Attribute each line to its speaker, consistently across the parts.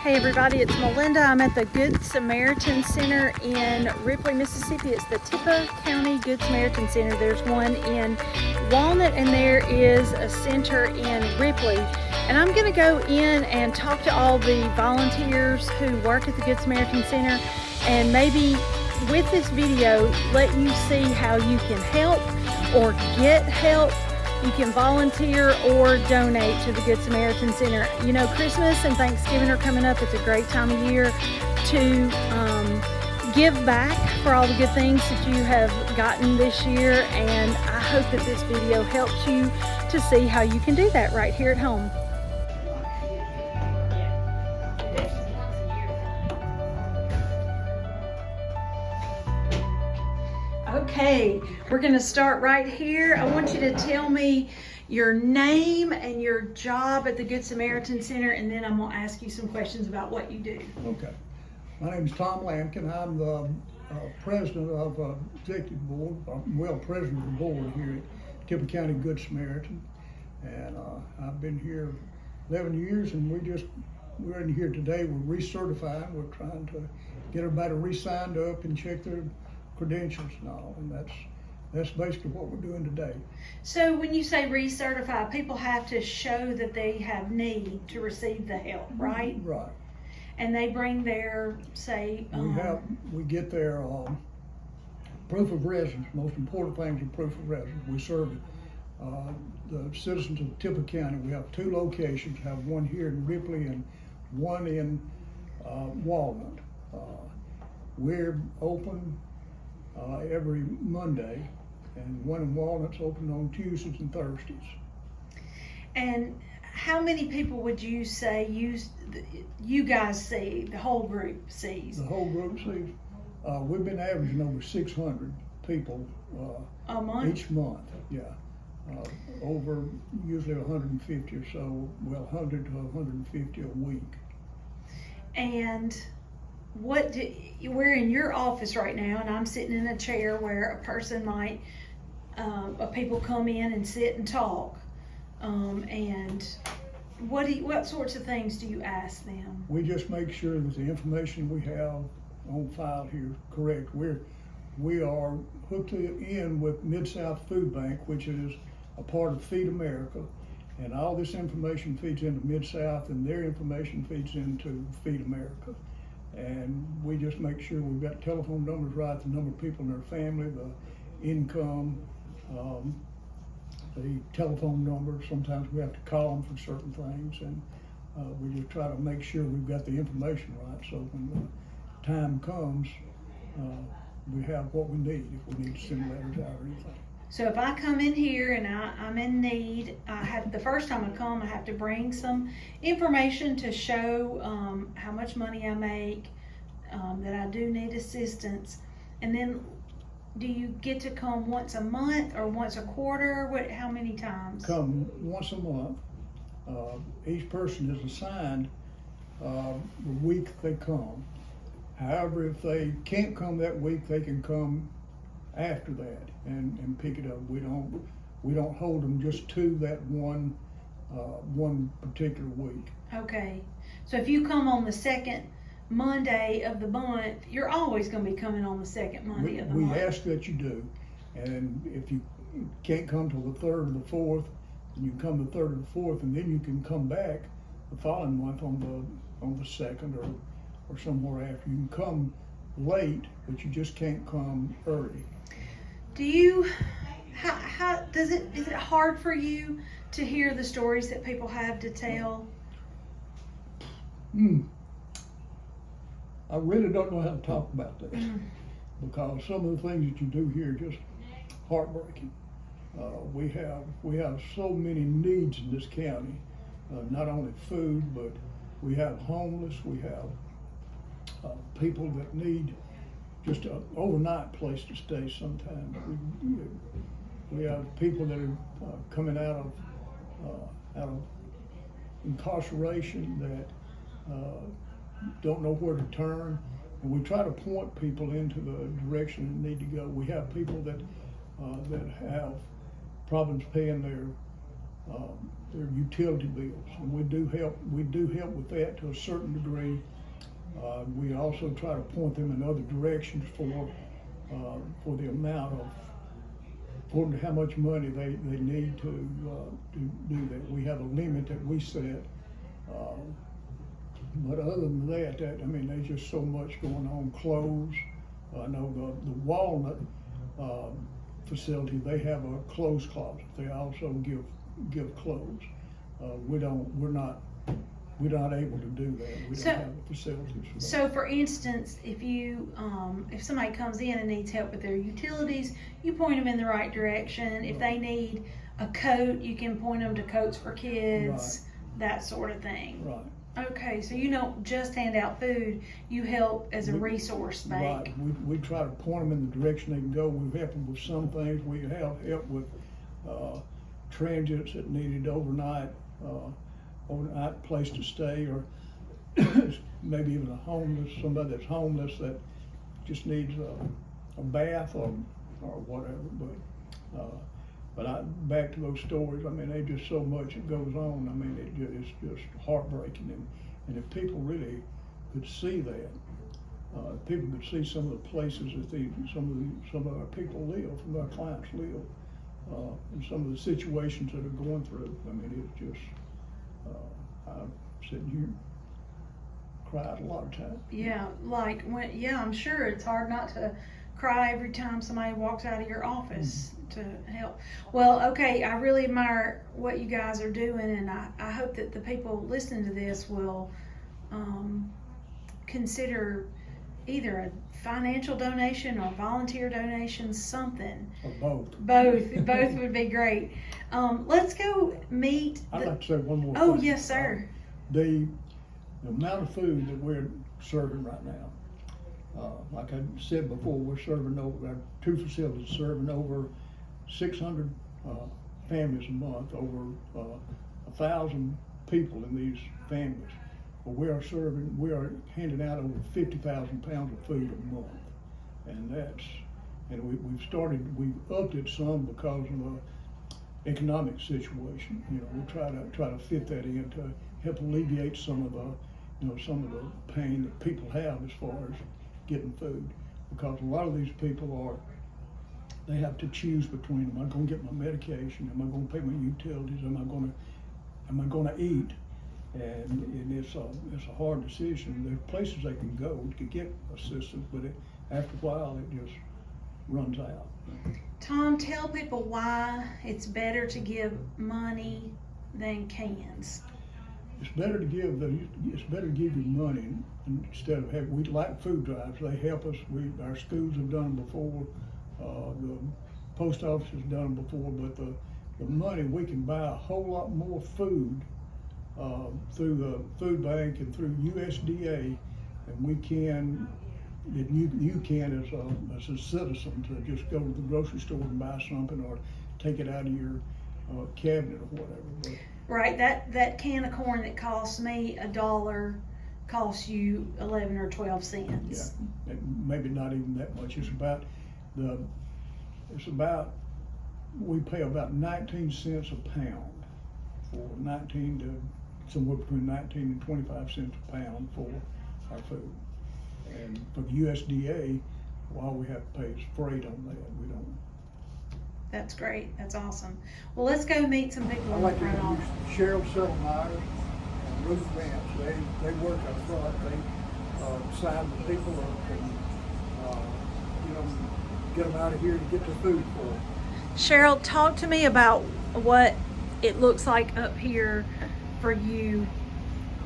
Speaker 1: Hey everybody, it's Melinda. I'm at the Good Samaritan Center in Ripley, Mississippi. It's the Tippah County Good Samaritan Center. There's one in Walnut and there is a center in Ripley. And I'm going to go in and talk to all the volunteers who work at the Good Samaritan Center and maybe with this video let you see how you can help or get help. You can volunteer or donate to the Good Samaritan Center. You know, Christmas and Thanksgiving are coming up. It's a great time of year to give back for all the good things that you have gotten this year. And I hope that this video helps you to see how you can do that right here at home. Okay, we're going to start right here. I want you to tell me your name and your job at the Good Samaritan Center, and then I'm going to ask you some questions about what you do.
Speaker 2: Okay. My name is Tom Lampkin. I'm the president of executive board, president of the board here at Tippah County Good Samaritan. And I've been here 11 years, and we're in here today. We're recertifying. We're trying to get everybody re-signed up and check their credentials and all, and that's basically what we're doing today.
Speaker 1: So when you say recertify, people have to show that they have need to receive the help, right?
Speaker 2: Right.
Speaker 1: And they bring their, say,
Speaker 2: we get their proof of residence. Most important thing is proof of residence. We serve the citizens of Tippah County. We have two locations. We have one here in Ripley and one in Walnut. We're open every Monday, and one in Walnut's open on Tuesdays and Thursdays.
Speaker 1: And how many people would you say you guys see, the whole group sees?
Speaker 2: The whole group sees. We've been averaging over 600 people
Speaker 1: a month?
Speaker 2: Each month, yeah. Over usually 150 or so, 100 to 150 a week.
Speaker 1: And we're in your office right now, and I'm sitting in a chair where a person might, people come in and sit and talk. And what sorts of things do you ask them?
Speaker 2: We just make sure that the information we have on file here is correct. We are hooked in with Mid-South Food Bank, which is a part of Feed America, and all this information feeds into Mid-South, and their information feeds into Feed America. And we just make sure we've got telephone numbers right, the number of people in their family, the income, the telephone number. Sometimes we have to call them for certain things, and we just try to make sure we've got the information right, so when the time comes, we have what we need, if we need to send letters out or anything.
Speaker 1: So if I come in here and I'm in need, the first time I come, I have to bring some information to show how much money I make, that I do need assistance. And then do you get to come once a month or once a quarter? How many times?
Speaker 2: Come once a month. Each person is assigned the week they come. However, if they can't come that week, they can come after that and pick it up. We don't hold them just to that one particular week.
Speaker 1: Okay, so if you come on the second Monday of the month, you're always going to be coming on the second Monday of the month.
Speaker 2: We ask that you do, and if you can't come till the third or the fourth, then you come the third or the fourth, and then you can come back the following month on the second or somewhere after. You can come late, but you just can't come early.
Speaker 1: Is it hard for you to hear the stories that people have to tell?
Speaker 2: I really don't know how to talk about this because some of the things that you do here are just heartbreaking. We have so many needs in this county, not only food, but we have homeless, we have people that need just an overnight place to stay sometimes. We have people that are coming out of incarceration that don't know where to turn, and we try to point people into the direction they need to go. We have people that have problems paying their utility bills, and we do help with that to a certain degree. We also try to point them in other directions for the amount of, for how much money they need to do that. We have a limit that we set. But other than that, I mean, there's just so much going on. Clothes. I know the Walnut facility, they have a clothes closet. They also give clothes. We're not able to do that. We don't have the facilities for that.
Speaker 1: So for instance, if somebody comes in and needs help with their utilities, you point them in the right direction. If they need a coat, you can point them to Coats for Kids, that sort of thing.
Speaker 2: Right.
Speaker 1: Okay, so you don't just hand out food, you help as a resource bank.
Speaker 2: Right. We try to point them in the direction they can go. We help them with some things. We help with transits that needed overnight place to stay, or maybe even somebody that's homeless that just needs a bath or whatever. But back to those stories, I mean, there's just so much that goes on. I mean, it's just heartbreaking. And if people really could see that, people could see some of the places that some of our people live, some of our clients live, and some of the situations that are going through. I mean, it's just, I've sitting here cried a lot of times.
Speaker 1: Yeah, I'm sure it's hard not to cry every time somebody walks out of your office to help. Well, okay, I really admire what you guys are doing, and I hope that the people listening to this will consider either a financial donation or volunteer donation, something.
Speaker 2: Or both.
Speaker 1: Both would be great. Let's go meet.
Speaker 2: I'd like to say one more
Speaker 1: thing.
Speaker 2: thing.
Speaker 1: Yes, sir.
Speaker 2: The amount of food that we're serving right now, like I said before, we're serving over, our two facilities serving over 600 families a month, over 1,000 people in these families. But we are handing out over 50,000 pounds of food a month. And we've upped it some because of the economic situation. You know, we try to fit that in to help alleviate some of the pain that people have as far as getting food, because a lot of these people they have to choose between, am I going to get my medication, am I going to pay my utilities, am I going to eat, and it's a hard decision. There's places they can go to get assistance, but after a while it just runs out.
Speaker 1: Tom, tell people why it's better to give money than cans.
Speaker 2: It's better to give you money instead of we like food drives. They help us. Our schools have done them before. The post office has done them before. But the money, we can buy a whole lot more food through the food bank and through USDA, and we can. That you can as a citizen to just go to the grocery store and buy something, or take it out of your cabinet or whatever. But,
Speaker 1: right, that can of corn that costs me $1 costs you 11 or 12 cents.
Speaker 2: Yeah, and maybe not even that much. We pay about 19 cents a pound for somewhere between 19 and 25 cents a pound for our food. And for the USDA, all we have to pay is freight on that. We don't.
Speaker 1: That's great. That's awesome. Well, let's go meet some people
Speaker 2: I'd
Speaker 1: in
Speaker 2: like
Speaker 1: the
Speaker 2: to
Speaker 1: front
Speaker 2: introduce
Speaker 1: office.
Speaker 2: Cheryl Settlemyer and Ruth Vance. They work up front. They sign the people up and get them out of here to get the food for them.
Speaker 1: Cheryl, talk to me about what it looks like up here for you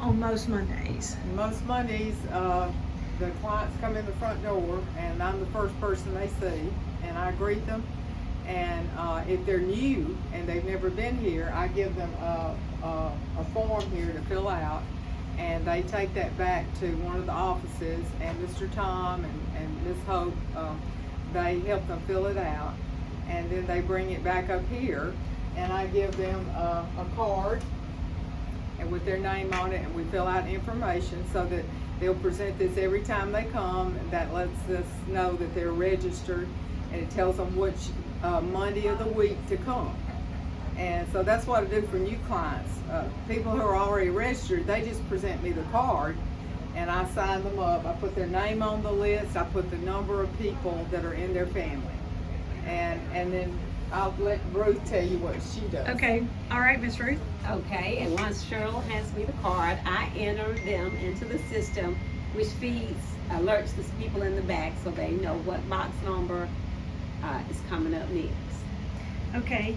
Speaker 1: on most Mondays.
Speaker 3: Most Mondays, the clients come in the front door, and I'm the first person they see, and I greet them. And if they're new and they've never been here, I give them a form here to fill out, and they take that back to one of the offices, and Mr. Tom and Ms. Hope, they help them fill it out, and then they bring it back up here, and I give them a card and with their name on it, and we fill out information so that they'll present this every time they come. That lets us know that they're registered, and it tells them which Monday of the week to come. And so So that's what I do for new clients. People who are already registered, they just present me the card and I sign them up. I put their name on the list. I put the number of people that are in their family. And then I'll let Ruth tell you what she does.
Speaker 1: Okay, all right, Miss Ruth.
Speaker 4: Okay, and once Cheryl hands me the card, I enter them into the system, which alerts the people in the back so they know what box number is coming up next.
Speaker 1: Okay,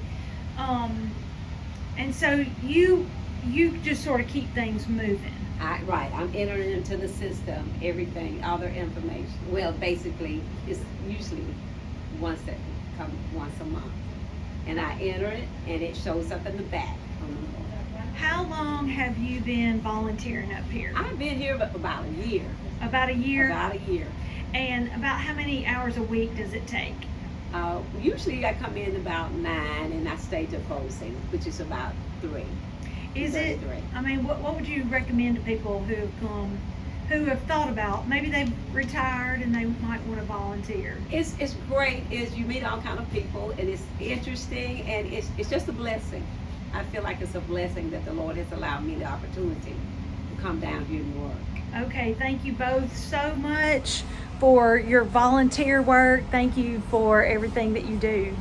Speaker 1: and so you just sort of keep things moving.
Speaker 4: Right, I'm entering into the system everything, all their information. Well, basically, it's usually once a month. And I enter it, and it shows up in the back on the board.
Speaker 1: How long have you been volunteering up here?
Speaker 4: I've been here about a year.
Speaker 1: About a year?
Speaker 4: About a year.
Speaker 1: And about how many hours a week does it take?
Speaker 4: Usually I come in about 9 and I stay till closing, which is about 3.
Speaker 1: Is it, I mean, what would you recommend to people who have come, who have thought about, maybe they've retired and they might want to volunteer?
Speaker 4: It's great. You meet all kind of people, and it's interesting, and it's just a blessing. I feel like it's a blessing that the Lord has allowed me the opportunity to come down here and work.
Speaker 1: Okay, thank you both so much for your volunteer work. Thank you for everything that you do.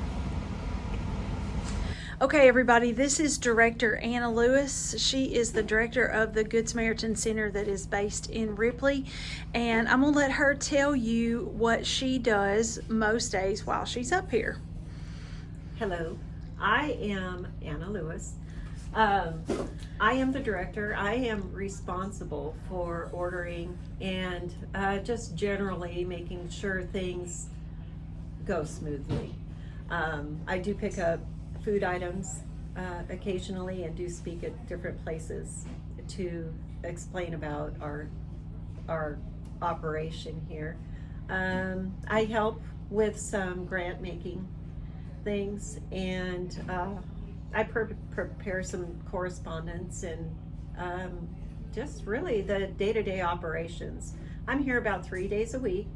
Speaker 1: Okay, everybody, this is Director Anna Lewis. She is the director of the Good Samaritan Center that is based in Ripley, and I'm gonna let her tell you what she does most days while she's up here.
Speaker 5: Hello, I am Anna Lewis. I am the director. I am responsible for ordering and just generally making sure things go smoothly. I do pick up food items occasionally and do speak at different places to explain about our operation here. I help with some grant making things, and I prepare some correspondence and just really the day-to-day operations. I'm here about 3 days a week.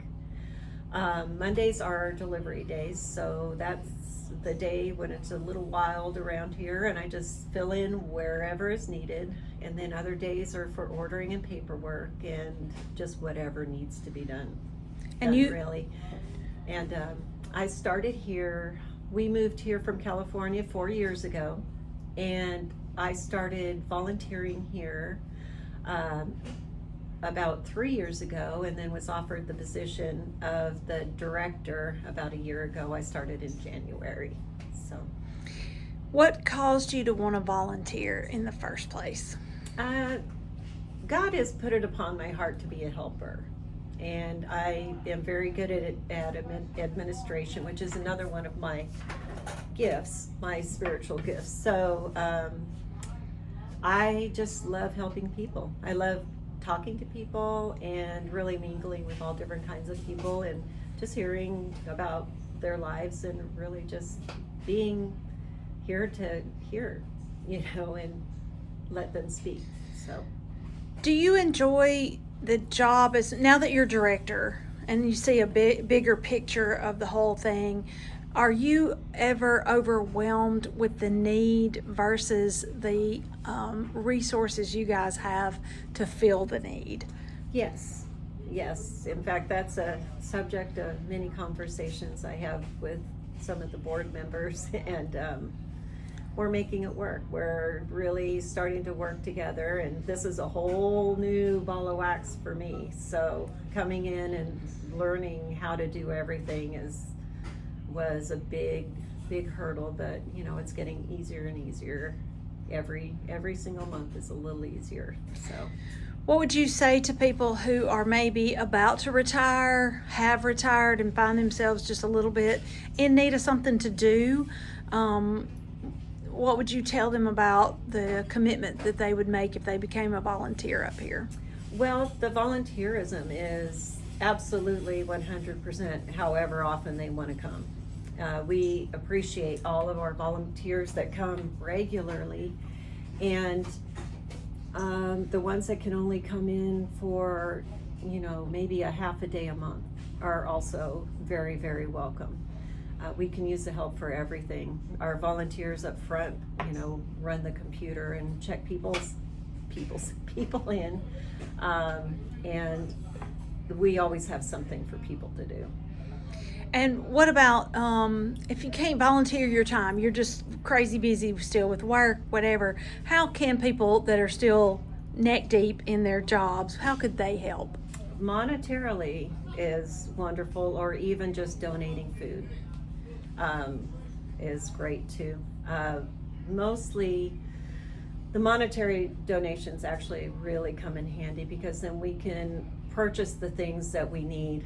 Speaker 5: Mondays are delivery days, so that's the day when it's a little wild around here, and I just fill in wherever is needed. And then other days are for ordering and paperwork and just whatever needs to be done.
Speaker 1: And you
Speaker 5: really. And I started here. We moved here from California 4 years ago, and I started volunteering here about 3 years ago, and then was offered the position of the director about a year ago. I started in January. So,
Speaker 1: what caused you to want to volunteer in the first place?
Speaker 5: God has put it upon my heart to be a helper, and I am very good at administration, which is another one of my gifts, my spiritual gifts. So I just love helping people. I love talking to people and really mingling with all different kinds of people and just hearing about their lives and really just being here to hear, and let them speak. So,
Speaker 1: do you enjoy the job as, now that you're director and you see a bigger picture of the whole thing, are you ever overwhelmed with the need versus the resources you guys have to fill the need?
Speaker 5: yes. In fact, that's a subject of many conversations I have with some of the board members, and we're making it work. We're really starting to work together, and this is a whole new ball of wax for me. So coming in and learning how to do everything was a big hurdle, but it's getting easier and easier. Every single month is a little easier. So,
Speaker 1: what would you say to people who are maybe about to retire, have retired, and find themselves just a little bit in need of something to do? What would you tell them about the commitment that they would make if they became a volunteer up here?
Speaker 5: well, the volunteerism is absolutely 100% however often they want to come. We appreciate all of our volunteers that come regularly, and the ones that can only come in for maybe a half a day a month are also very, very welcome. we can use the help for everything. Our volunteers up front, run the computer and check people in. And we always have something for people to do.
Speaker 1: And what about if you can't volunteer your time, you're just crazy busy still with work, whatever, how can people that are still neck deep in their jobs, how could they help?
Speaker 5: Monetarily is wonderful, or even just donating food is great too. Mostly the monetary donations actually really come in handy, because then we can purchase the things that we need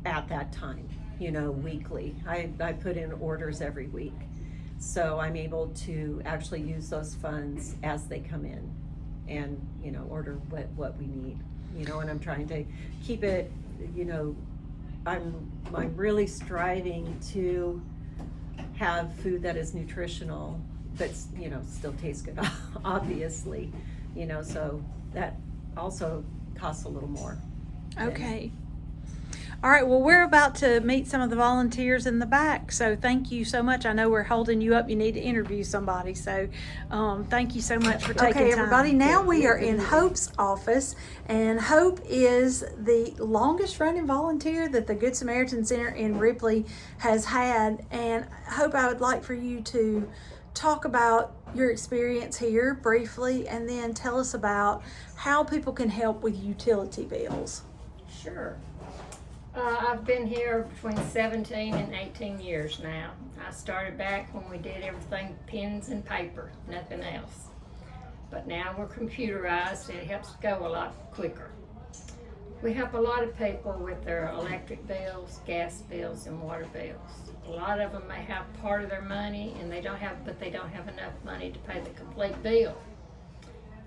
Speaker 5: at that time, weekly. I put in orders every week, so I'm able to actually use those funds as they come in and order what we need, and I'm trying to keep it, I'm really striving to have food that is nutritional but still tastes good, obviously, so that also costs a little more.
Speaker 1: Okay. All right, well, we're about to meet some of the volunteers in the back, so thank you so much. I know we're holding you up. You need to interview somebody, so thank you so much for taking time. Okay, everybody, now we are in Hope's office, and Hope is the longest-running volunteer that the Good Samaritan Center in Ripley has had, and Hope, I would like for you to talk about your experience here briefly, and then tell us about how people can help with utility bills.
Speaker 6: Sure. I've been here between 17 and 18 years now. I started back when we did everything pens and paper, nothing else. But now we're computerized and it helps go a lot quicker. We help a lot of people with their electric bills, gas bills, and water bills. A lot of them may have part of their money and they don't have enough money to pay the complete bill.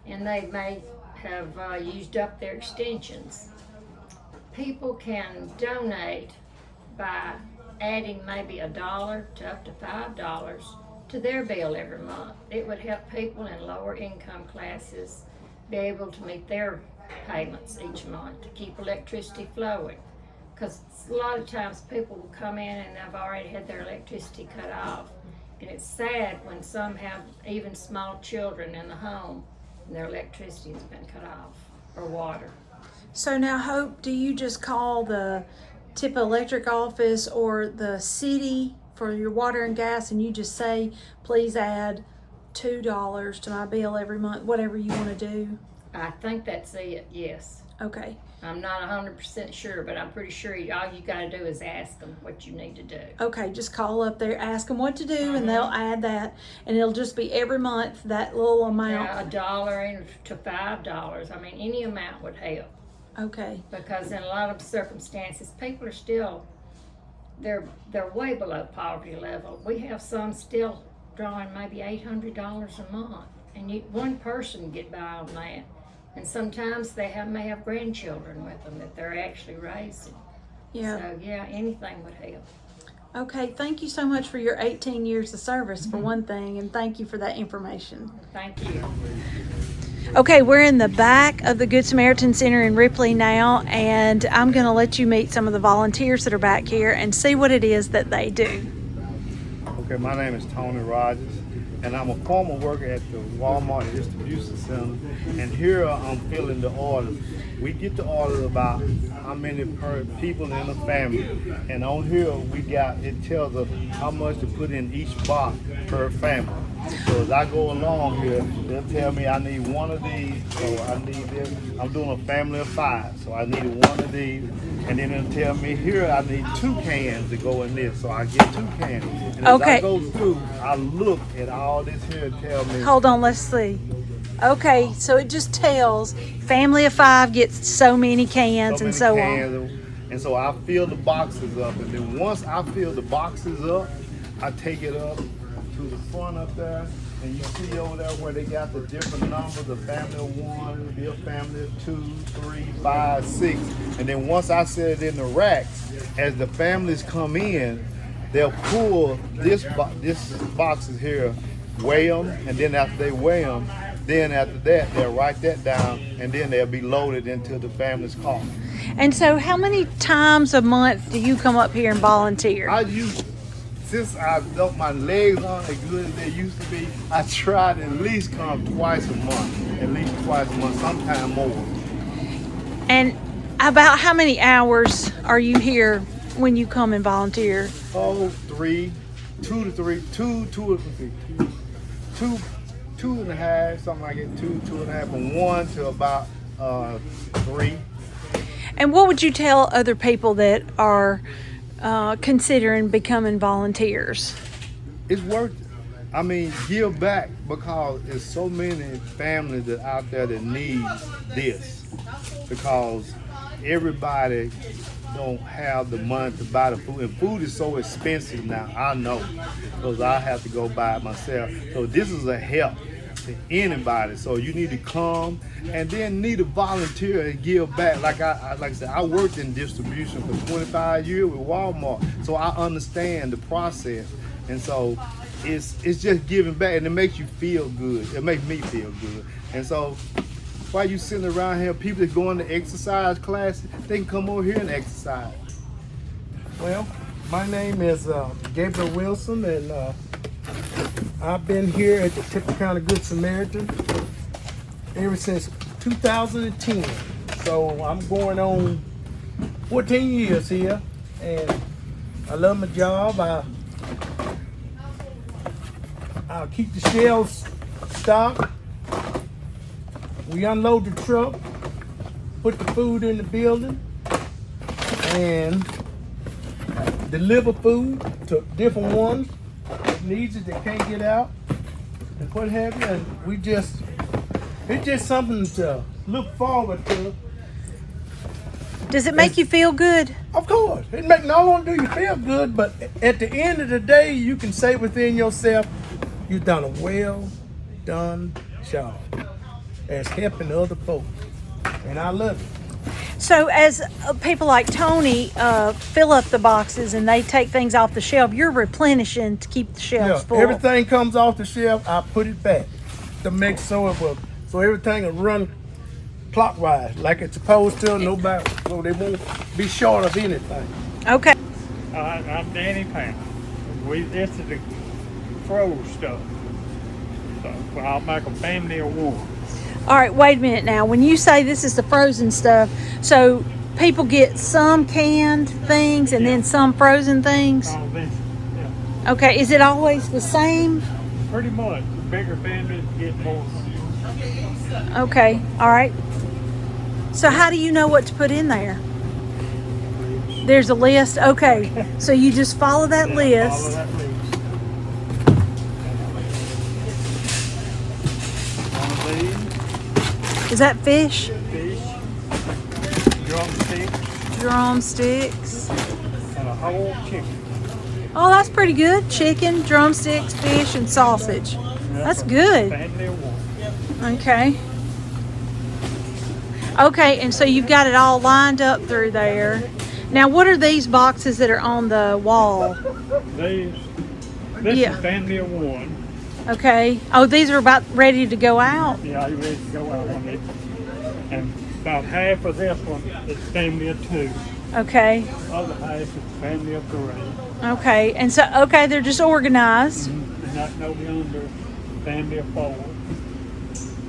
Speaker 6: And they may have used up their extensions. People can donate by adding maybe $1 to up to $5 to their bill every month. It would help people in lower income classes be able to meet their payments each month to keep electricity flowing. Because a lot of times people will come in and they've already had their electricity cut off. And it's sad when some have even small children in the home and their electricity has been cut off, or water.
Speaker 1: So now, Hope, do you just call the Tippah Electric office or the city for your water and gas, and you just say, please add $2 to my bill every month, whatever you want to do?
Speaker 6: I think that's it, yes.
Speaker 1: Okay.
Speaker 6: I'm not 100% sure, but I'm pretty sure all you gotta do is ask them what you need to do.
Speaker 1: Okay, just call up there, ask them what to do, and they'll add that, and it'll just be every month that little amount.
Speaker 6: Yeah, $1 to $5. I mean, any amount would help.
Speaker 1: Okay.
Speaker 6: Because in a lot of circumstances, people are still, they're way below poverty level. We have some still drawing maybe $800 a month, and one person get by on that. And sometimes they may have grandchildren with them that they're actually raising.
Speaker 1: Yeah.
Speaker 6: So yeah, anything would help.
Speaker 1: Okay, thank you so much for your 18 years of service, for one thing, and thank you for that information.
Speaker 6: Thank you.
Speaker 1: Okay, we're in the back of the Good Samaritan Center in Ripley now, and I'm going to let you meet some of the volunteers that are back here and see what it is that they do.
Speaker 7: Okay, my name is Tony Rogers, and I'm a former worker at the Walmart Distribution Center, and here I'm filling the orders. We get the orders about how many per people in the family, and on here it tells us how much to put in each box per family. So as I go along here, they'll tell me I need one of these, so I need this. I'm doing a family of 5, so I need one of these. And then it'll tell me here I need 2 cans to go in this, so I get 2 cans. And as I go through, I look at all this here and tell me.
Speaker 1: Hold on, let's see. Okay, so it just tells family of 5 gets so many cans and so on.
Speaker 7: And so I fill the boxes up, and then once I fill the boxes up, I take it up to the front up there, and you see over there where they got the different numbers, a family of 1, be a family of 2, 3, 5, 6. And then once I set it in the racks, as the families come in, they'll pull this boxes here, weigh them, and then after they weigh them, Then after that, they'll write that down, and then they'll be loaded into the family's car.
Speaker 1: And so how many times a month do you come up here and volunteer?
Speaker 7: Since I built my legs on as good as they used to be, I try to at least come twice a month, sometime more.
Speaker 1: And about how many hours are you here when you come and volunteer?
Speaker 7: Oh, two and a half, something like it, two and a half, from 1 to about 3.
Speaker 1: And what would you tell other people that are considering becoming volunteers?
Speaker 7: It's worth it. I mean, give back, because there's so many families that out there that need this, because everybody don't have the money to buy the food, and food is so expensive now. I know, because I have to go buy it myself. So this is a help to anybody. So you need to come, and then need to volunteer and give back. Like I said, I worked in distribution for 25 years with Walmart, so I understand the process. And so it's just giving back, and it makes you feel good. It makes me feel good. And so while you sitting around here, people that going to exercise classes, they can come over here and exercise.
Speaker 8: Well, my name is Gabriel Wilson, and I've been here at the Tippah County Good Samaritan ever since 2010. So I'm going on 14 years here, and I love my job. I'll keep the shelves stocked. We unload the truck, put the food in the building, and deliver food to different ones that needs it, that can't get out, and what have you. And it's just something to look forward to.
Speaker 1: Does it make you feel good?
Speaker 8: Of course, it make not only do you feel good, but at the end of the day, you can say within yourself, you've done a well done job as helping other folks, and I love it.
Speaker 1: So as people like Tony fill up the boxes and they take things off the shelf, you're replenishing to keep the shelves full.
Speaker 8: Everything comes off the shelf, I put it back to make so everything will run clockwise like it's supposed to, so they won't be short of anything.
Speaker 1: Okay.
Speaker 9: I'm Danny Payne. This is the froze stuff. So I'll make a family of one.
Speaker 1: All right, wait a minute now. When you say this is the frozen stuff, so people get some canned things and then some frozen things?
Speaker 9: All this, yeah.
Speaker 1: Okay, is it always the same?
Speaker 9: Pretty much. The bigger families get more.
Speaker 1: Okay, all right. So how do you know what to put in there? There's a list? Okay, so you just follow that
Speaker 9: Follow
Speaker 1: list.
Speaker 9: that list. One of these,
Speaker 1: Is that fish?
Speaker 9: fish, drumsticks,
Speaker 1: Drumsticks.
Speaker 9: and a whole chicken.
Speaker 1: Oh, that's pretty good. Chicken, drumsticks, fish, and sausage. That's
Speaker 9: a
Speaker 1: good.
Speaker 9: Family of one.
Speaker 1: Okay. Okay, and so you've got it all lined up through there. Now, what are these boxes that are on the wall?
Speaker 9: This
Speaker 1: Yeah.
Speaker 9: is family of one.
Speaker 1: Okay. Oh, these are about ready to go out?
Speaker 9: Yeah, you ready to go out on it. And about half of this one is family of two.
Speaker 1: Okay.
Speaker 9: Other half is family of three.
Speaker 1: Okay. And so, okay, they're just organized.
Speaker 9: And that's no under family of 4,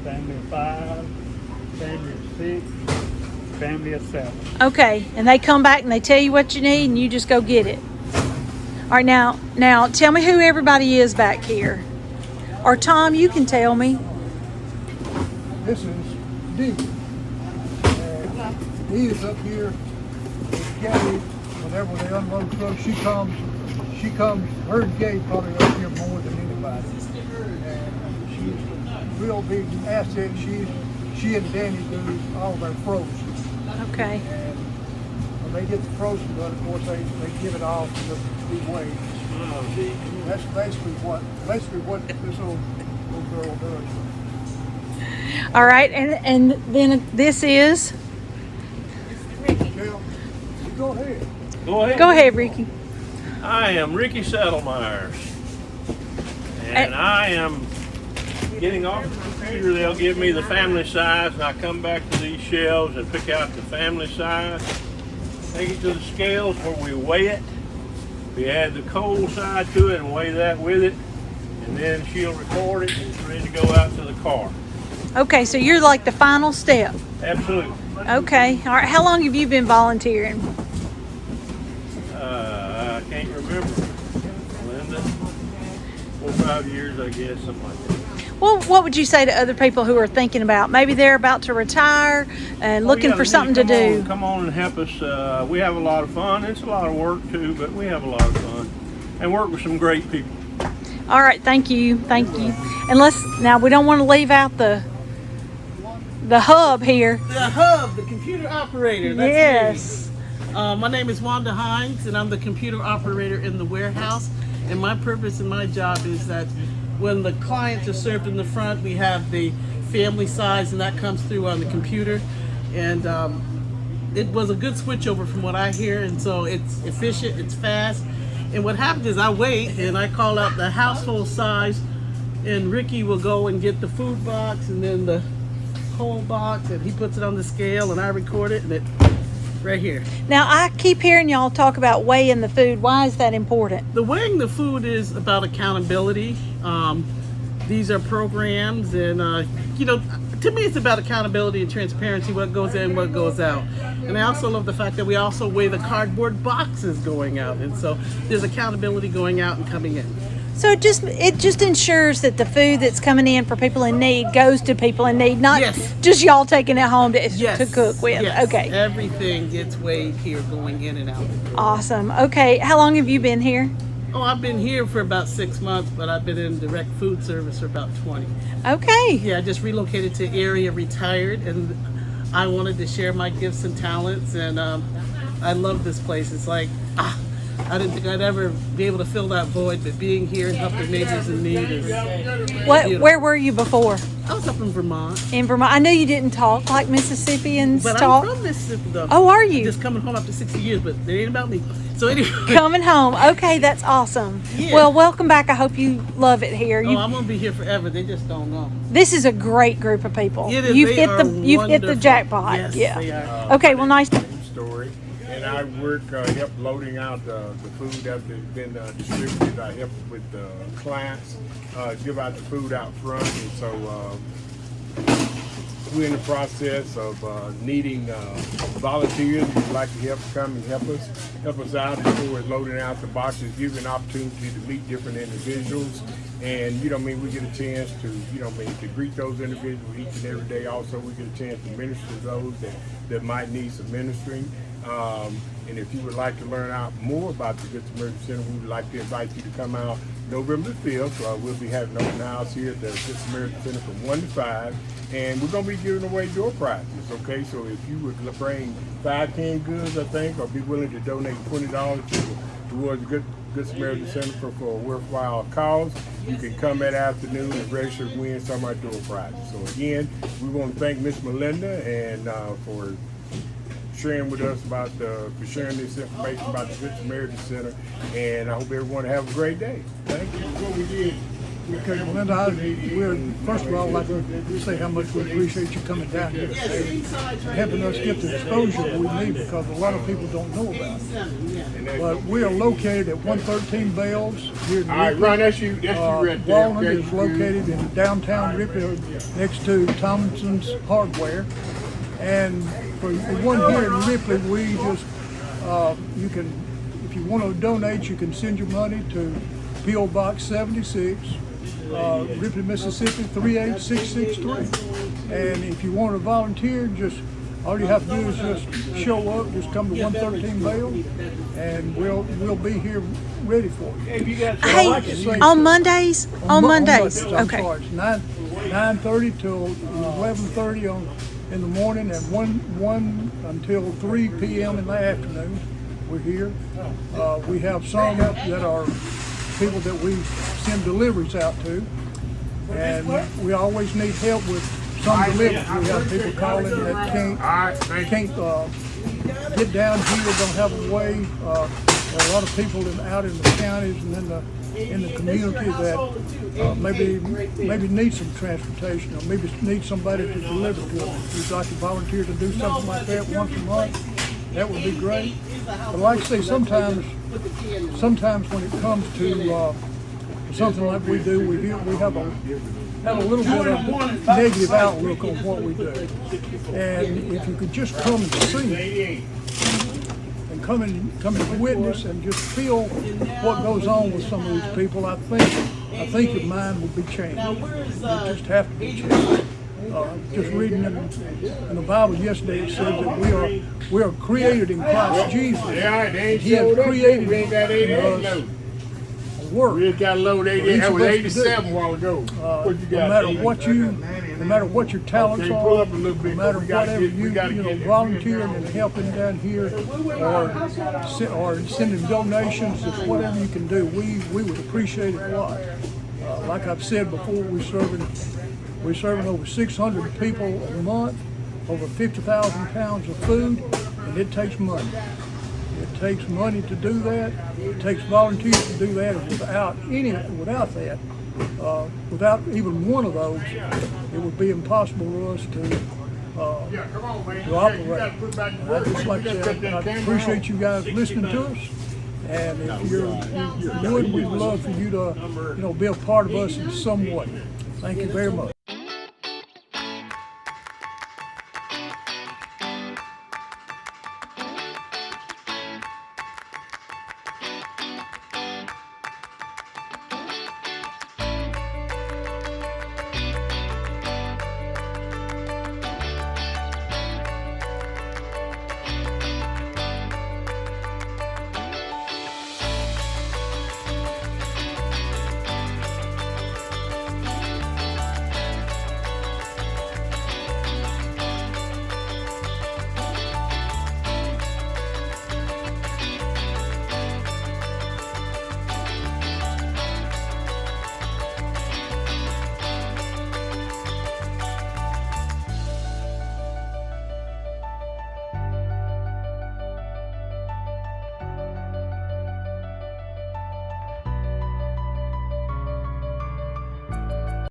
Speaker 9: family of 5, family of 6, family of 7.
Speaker 1: Okay. And they come back and they tell you what you need and you just go get it. All right, now tell me who everybody is back here. Or Tom, you can tell me.
Speaker 2: This is Dee. Dee is up here. Gabby, whenever they unload trucks, she comes, her and Gabe probably up here more than anybody. And she's a real big asset. She and Danny do all their frozen.
Speaker 1: Okay.
Speaker 2: And when they get the frozen done, of course, they give it off to be weighed. That's basically what this little girl does.
Speaker 1: All right, and then this is.
Speaker 2: Jill, you go ahead.
Speaker 1: Go ahead, Ricky.
Speaker 10: I am Ricky Settlemyers, and I am getting off the computer, they'll give me the family size, and I come back to these shelves and pick out the family size, take it to the scales where we weigh it. We add the cold side to it and weigh that with it, and then she'll record it and it's ready to go out to the car.
Speaker 1: Okay, so you're like the final step.
Speaker 10: Absolutely.
Speaker 1: Okay, all right. How long have you been volunteering?
Speaker 10: I can't remember, Linda. 4 or 5 years, I guess, something like that.
Speaker 1: Well, what would you say to other people who are thinking about maybe they're about to retire and looking for something to do?
Speaker 10: Come on and help us. We have a lot of fun. It's a lot of work too, but we have a lot of fun and work with some great people.
Speaker 1: All right, thank you. And now we don't want to leave out the hub here.
Speaker 11: The hub, the computer operator. That's
Speaker 1: Yes.
Speaker 11: me. My name is Wanda Hines, and I'm the computer operator in the warehouse. And my purpose and my job is that when the clients are served in the front, we have the family size, and that comes through on the computer. And it was a good switchover from what I hear, and so it's efficient, it's fast. And what happens is I wait, and I call out the household size, and Ricky will go and get the food box, and then the whole box, and he puts it on the scale, and I record it, and it right here.
Speaker 1: Now, I keep hearing y'all talk about weighing the food. Why is that important?
Speaker 11: The weighing the food is about accountability. These are programs, and to me, it's about accountability and transparency. What goes in, what goes out. And I also love the fact that we also weigh the cardboard boxes going out, and so there's accountability going out and coming in.
Speaker 1: So it just ensures that the food that's coming in for people in need goes to people in need, not just y'all taking it home to cook with.
Speaker 11: Yes.
Speaker 1: Okay.
Speaker 11: Everything gets weighed here going in and out.
Speaker 1: Awesome. Okay. How long have you been here?
Speaker 11: Oh, I've been here for about 6 months, but I've been in direct food service for about 20.
Speaker 1: Okay.
Speaker 11: Yeah, I just relocated to area, retired, and I wanted to share my gifts and talents, and I love this place. It's like, I didn't think I'd ever be able to fill that void, but being here and helping neighbors in need is beautiful.
Speaker 1: Where were you before?
Speaker 11: I was up in Vermont.
Speaker 1: In Vermont. I know you didn't talk like Mississippians
Speaker 11: But
Speaker 1: talk.
Speaker 11: I'm from Mississippi, though.
Speaker 1: Oh, are you?
Speaker 11: Just coming home after 60 years, but it ain't about me. So anyway.
Speaker 1: Coming home. Okay, that's awesome.
Speaker 11: Yeah.
Speaker 1: Well, welcome back. I hope you love it here.
Speaker 11: Oh, I'm going to be here forever. They just don't know.
Speaker 1: This is a great group of people.
Speaker 11: It is.
Speaker 1: You've
Speaker 11: They
Speaker 1: hit
Speaker 11: are
Speaker 1: the
Speaker 11: wonderful.
Speaker 1: jackpot.
Speaker 11: Yes,
Speaker 1: yeah.
Speaker 11: they are.
Speaker 1: Okay, well, nice.
Speaker 7: Story, and I work help loading out the food after it's been distributed. I help with the clients give out the food out front, and so we're in the process of needing volunteers who'd like to come and help us out as far as loading out the boxes, giving an opportunity to meet different individuals. And we get a chance to to greet those individuals each and every day. Also, we get a chance to minister to those that might need some ministering. And if you would like to learn out more about the Good Samaritan Center, we would like to invite you to come out November 5th. We'll be having an open house here at the Good Samaritan Center from 1 to 5. And we're going to be giving away door prizes, okay? So if you would bring 5 canned goods, I think, or be willing to donate $20 towards the Good Samaritan Center for a worthwhile cause, you can come that afternoon and register to win some of our door prizes. So again, we want to thank Miss Melinda and for sharing with us for sharing this information about the Good Samaritan Center, and I hope everyone have a great day. Thank you. What we did.
Speaker 2: Okay, Melinda, first of all, I'd like to say how much we appreciate you coming down here today and helping us get the exposure we need, because a lot of people don't know about it. But we are located at 113 Bells here in Ripley.
Speaker 7: All right, Ron, that's you right there.
Speaker 2: Walnut is located in downtown Ripley next to Thompson's Hardware. And for the one here in Ripley, we just, you can, if you want to donate, you can send your money to P.O. Box 76, Ripley, Mississippi 38663. And if you want to volunteer, all you have to do is just show up, just come to 113 Bell, and we'll be here ready for you.
Speaker 1: Hey, on Mondays? On Mondays. Okay.
Speaker 2: Sorry, it's 9:30 till 11:30 in the morning, and 1 until 3 p.m. in the afternoon. We're here. We have some that are people that we send deliveries out to, and we always need help with some deliveries. We have people calling that can't get down here, don't have a way. There are a lot of people out in the counties and in the in the community that maybe need some transportation, or maybe need somebody to deliver to them. If you'd like to volunteer to do something like that once a month, that would be great. But like I say, sometimes when it comes to something like we do, we have a little bit of negative outlook on what we do. And if you could just come and see and come and witness and just feel what goes on with some of these people, I think your mind will be changed. You just have to be changed. Just reading in the Bible yesterday, it said that we are created in Christ Jesus. He has created us work.
Speaker 8: We just got a load 88. That was 87 a while ago.
Speaker 2: No matter what your talents are,
Speaker 8: pull up a little bit,
Speaker 2: no matter
Speaker 8: we gotta
Speaker 2: whatever
Speaker 8: get
Speaker 2: volunteering and helping down here, or sending donations, just whatever you can do, we would appreciate it a lot. Like I've said before, we're serving over 600 people a month, over 50,000 pounds of food, and it takes money. It takes money to do that. It takes volunteers to do that. And without even one of those, it would be impossible for us to operate. And I'd just like to say, I appreciate you guys listening to us. And if you would, we'd love for you to, be a part of us in some way. Thank you very much.